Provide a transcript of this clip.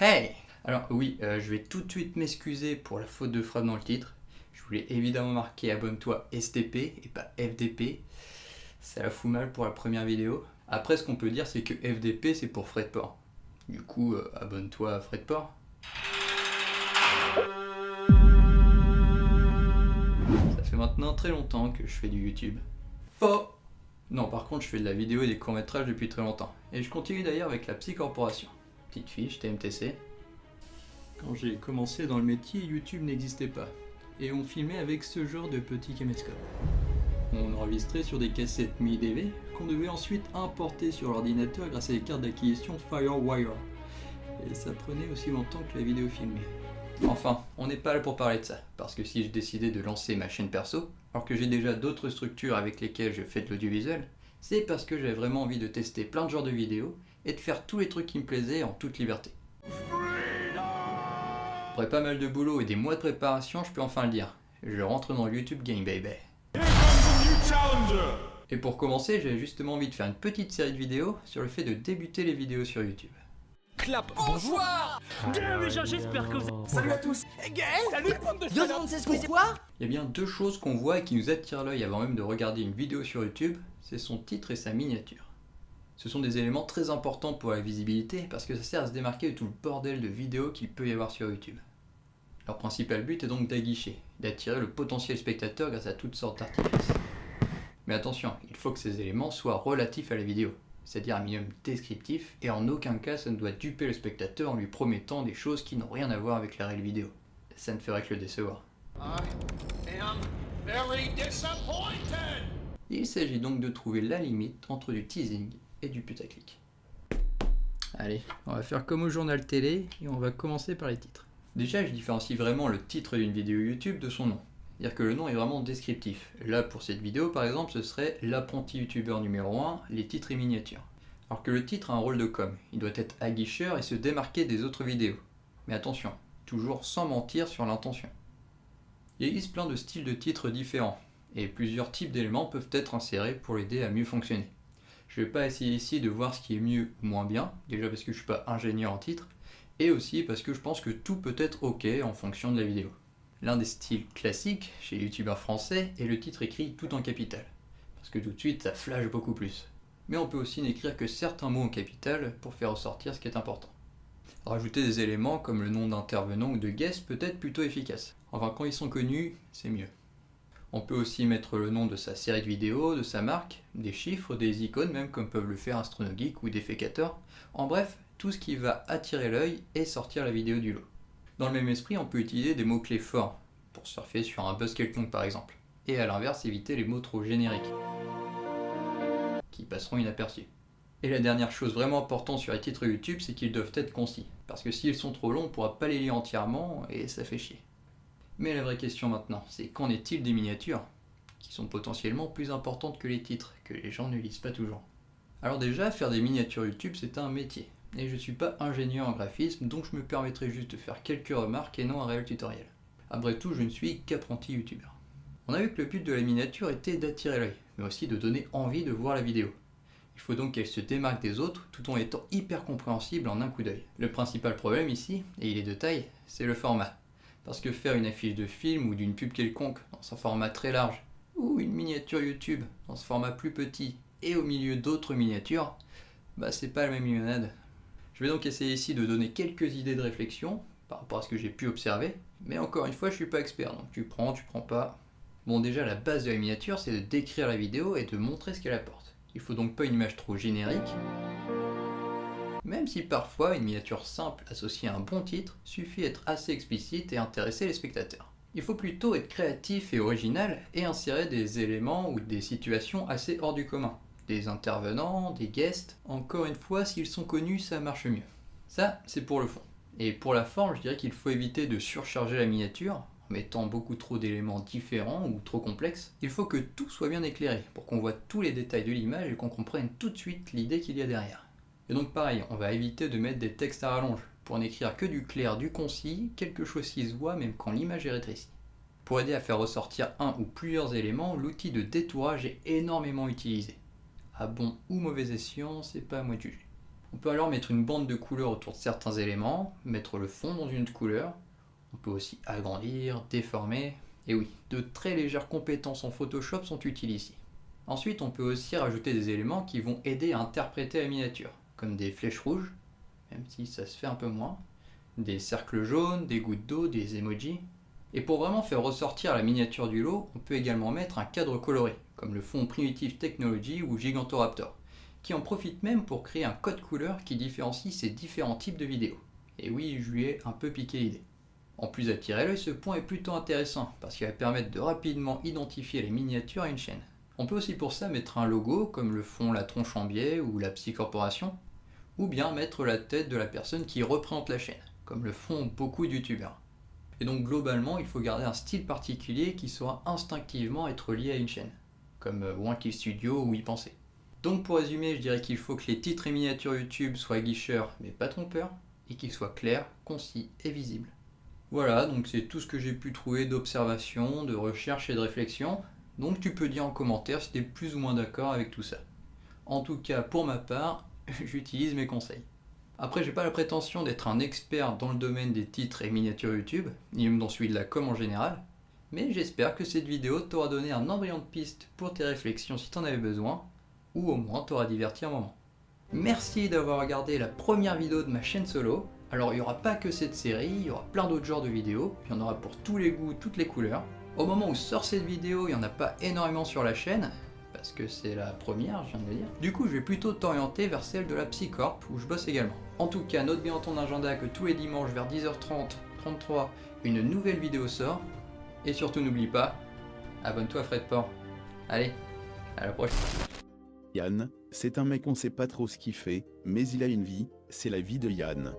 Hey! Alors oui, je vais tout de suite m'excuser pour la faute de frappe dans le titre. Je voulais évidemment marquer abonne-toi STP et pas FDP. Ça la fout mal pour la première vidéo. Après, ce qu'on peut dire, c'est que FDP, c'est pour frais de port. Du coup, abonne-toi à frais de port. Ça fait maintenant très longtemps que je fais du YouTube. Faux! Non, par contre, je fais de la vidéo et des courts-métrages depuis très longtemps. Et je continue d'ailleurs avec la Psy Corporation. Petite fiche, TMTC. Quand j'ai commencé dans le métier, YouTube n'existait pas. Et on filmait avec ce genre de petit caméscope. On enregistrait sur des cassettes MIDI qu'on devait ensuite importer sur l'ordinateur grâce à des cartes d'acquisition FireWire. Et ça prenait aussi longtemps que la vidéo filmée. Enfin, on n'est pas là pour parler de ça, parce que si je décidais de lancer ma chaîne perso, alors que j'ai déjà d'autres structures avec lesquelles je fais de l'audiovisuel, c'est parce que j'avais vraiment envie de tester plein de genres de vidéos et de faire tous les trucs qui me plaisaient en toute liberté. Après pas mal de boulot et des mois de préparation, je peux enfin le dire. Je rentre dans le YouTube Game, baby. Et pour commencer, j'avais justement envie de faire une petite série de vidéos sur le fait de débuter les vidéos sur YouTube. Clap. Bonjour. Bien les gens, j'espère que vous... Salut à tous. Salut bande de Yo, tout le monde sait ce que c'est quoi? Il y a bien deux choses qu'on voit et qui nous attirent l'œil avant même de regarder une vidéo sur YouTube, c'est son titre et sa miniature. Ce sont des éléments très importants pour la visibilité parce que ça sert à se démarquer de tout le bordel de vidéos qu'il peut y avoir sur YouTube. Leur principal but est donc d'aguicher, d'attirer le potentiel spectateur grâce à toutes sortes d'artifices. Mais attention, il faut que ces éléments soient relatifs à la vidéo, c'est-à-dire un minimum descriptif, et en aucun cas ça ne doit duper le spectateur en lui promettant des choses qui n'ont rien à voir avec la réelle vidéo. Ça ne ferait que le décevoir. Il s'agit donc de trouver la limite entre du teasing et du putaclic. Allez, on va faire comme au journal télé et on va commencer par les titres. Déjà, je différencie vraiment le titre d'une vidéo YouTube de son nom. C'est-à-dire que le nom est vraiment descriptif. Là, pour cette vidéo, par exemple, ce serait l'apprenti youtubeur numéro 1, les titres et miniatures. Alors que le titre a un rôle de com. Il doit être aguicheur et se démarquer des autres vidéos. Mais attention, toujours sans mentir sur l'intention. Il existe plein de styles de titres différents, et plusieurs types d'éléments peuvent être insérés pour l'aider à mieux fonctionner. Je ne vais pas essayer ici de voir ce qui est mieux ou moins bien, déjà parce que je ne suis pas ingénieur en titre, et aussi parce que je pense que tout peut être ok en fonction de la vidéo. L'un des styles classiques chez les youtubeurs français est le titre écrit tout en capital, parce que tout de suite ça flash beaucoup plus. Mais on peut aussi n'écrire que certains mots en capital pour faire ressortir ce qui est important. Rajouter des éléments comme le nom d'intervenant ou de guest peut être plutôt efficace. Enfin, quand ils sont connus, c'est mieux. On peut aussi mettre le nom de sa série de vidéos, de sa marque, des chiffres, des icônes même comme peuvent le faire Astronogeek ou Defecator. En bref, tout ce qui va attirer l'œil et sortir la vidéo du lot. Dans le même esprit, on peut utiliser des mots-clés forts, pour surfer sur un buzz quelconque par exemple. Et à l'inverse, éviter les mots trop génériques, qui passeront inaperçus. Et la dernière chose vraiment importante sur les titres YouTube, c'est qu'ils doivent être concis. Parce que s'ils sont trop longs, on ne pourra pas les lire entièrement et ça fait chier. Mais la vraie question maintenant, c'est qu'en est-il des miniatures, qui sont potentiellement plus importantes que les titres, que les gens ne lisent pas toujours. Alors déjà, faire des miniatures YouTube, c'est un métier. Et je ne suis pas ingénieur en graphisme, donc je me permettrai juste de faire quelques remarques et non un réel tutoriel. Après tout, je ne suis qu'apprenti youtubeur. On a vu que le but de la miniature était d'attirer l'œil, mais aussi de donner envie de voir la vidéo. Il faut donc qu'elle se démarque des autres, tout en étant hyper compréhensible en un coup d'œil. Le principal problème ici, et il est de taille, c'est le format. Parce que faire une affiche de film ou d'une pub quelconque dans un format très large, ou une miniature YouTube dans ce format plus petit et au milieu d'autres miniatures, bah c'est pas la même limonade. Je vais donc essayer ici de donner quelques idées de réflexion par rapport à ce que j'ai pu observer, mais encore une fois je suis pas expert, donc tu prends pas. Bon, déjà la base de la miniature c'est de décrire la vidéo et de montrer ce qu'elle apporte. Il faut donc pas une image trop générique, même si parfois une miniature simple associée à un bon titre suffit d'être assez explicite et intéresser les spectateurs. Il faut plutôt être créatif et original et insérer des éléments ou des situations assez hors du commun. Des intervenants, des guests, encore une fois s'ils sont connus ça marche mieux. Ça c'est pour le fond. Et pour la forme je dirais qu'il faut éviter de surcharger la miniature en mettant beaucoup trop d'éléments différents ou trop complexes. Il faut que tout soit bien éclairé pour qu'on voit tous les détails de l'image et qu'on comprenne tout de suite l'idée qu'il y a derrière. Et donc pareil, on va éviter de mettre des textes à rallonge, pour n'écrire que du clair, du concis, quelque chose qui se voit même quand l'image est rétrécie. Pour aider à faire ressortir un ou plusieurs éléments, l'outil de détourage est énormément utilisé. À bon ou mauvais escient, c'est pas à moi de juger. On peut alors mettre une bande de couleur autour de certains éléments, mettre le fond dans une couleur. On peut aussi agrandir, déformer. Et oui, de très légères compétences en Photoshop sont utiles ici. Ensuite, on peut aussi rajouter des éléments qui vont aider à interpréter la miniature, comme des flèches rouges, même si ça se fait un peu moins, des cercles jaunes, des gouttes d'eau, des emojis. Et pour vraiment faire ressortir la miniature du lot, on peut également mettre un cadre coloré, comme le fond Primitive Technology ou Gigantoraptor, qui en profite même pour créer un code couleur qui différencie ces différents types de vidéos. Et oui, je lui ai un peu piqué l'idée. En plus d'attirer l'œil, ce point est plutôt intéressant, parce qu'il va permettre de rapidement identifier les miniatures à une chaîne. On peut aussi pour ça mettre un logo, comme le font la tronche en biais ou la Psy Corporation, ou bien mettre la tête de la personne qui représente la chaîne, comme le font beaucoup de youtubeurs. Et donc globalement, il faut garder un style particulier qui saura instinctivement être lié à une chaîne, comme Wankill Studio ou Y Penser. Donc pour résumer, je dirais qu'il faut que les titres et miniatures YouTube soient guicheurs mais pas trompeurs, et qu'ils soient clairs, concis et visibles. Voilà, donc c'est tout ce que j'ai pu trouver d'observation, de recherche et de réflexion. Donc tu peux dire en commentaire si tu es plus ou moins d'accord avec tout ça. En tout cas, pour ma part, j'utilise mes conseils. Après, j'ai pas la prétention d'être un expert dans le domaine des titres et miniatures YouTube, ni même dans celui de la com en général, mais j'espère que cette vidéo t'aura donné un embryon de piste pour tes réflexions si t'en avais besoin, ou au moins t'aura diverti un moment. Merci d'avoir regardé la première vidéo de ma chaîne solo. Alors il n'y aura pas que cette série, il y aura plein d'autres genres de vidéos, il y en aura pour tous les goûts, toutes les couleurs. Au moment où sort cette vidéo, il n'y en a pas énormément sur la chaîne, parce que c'est la première, je viens de le dire. Du coup, je vais plutôt t'orienter vers celle de la Psycorp, où je bosse également. En tout cas, note bien dans ton agenda que tous les dimanches vers 10h30, 33, une nouvelle vidéo sort. Et surtout, n'oublie pas, abonne-toi Fred Port. Allez, à la prochaine. Yann, c'est un mec on sait pas trop ce qu'il fait, mais il a une vie, c'est la vie de Yann.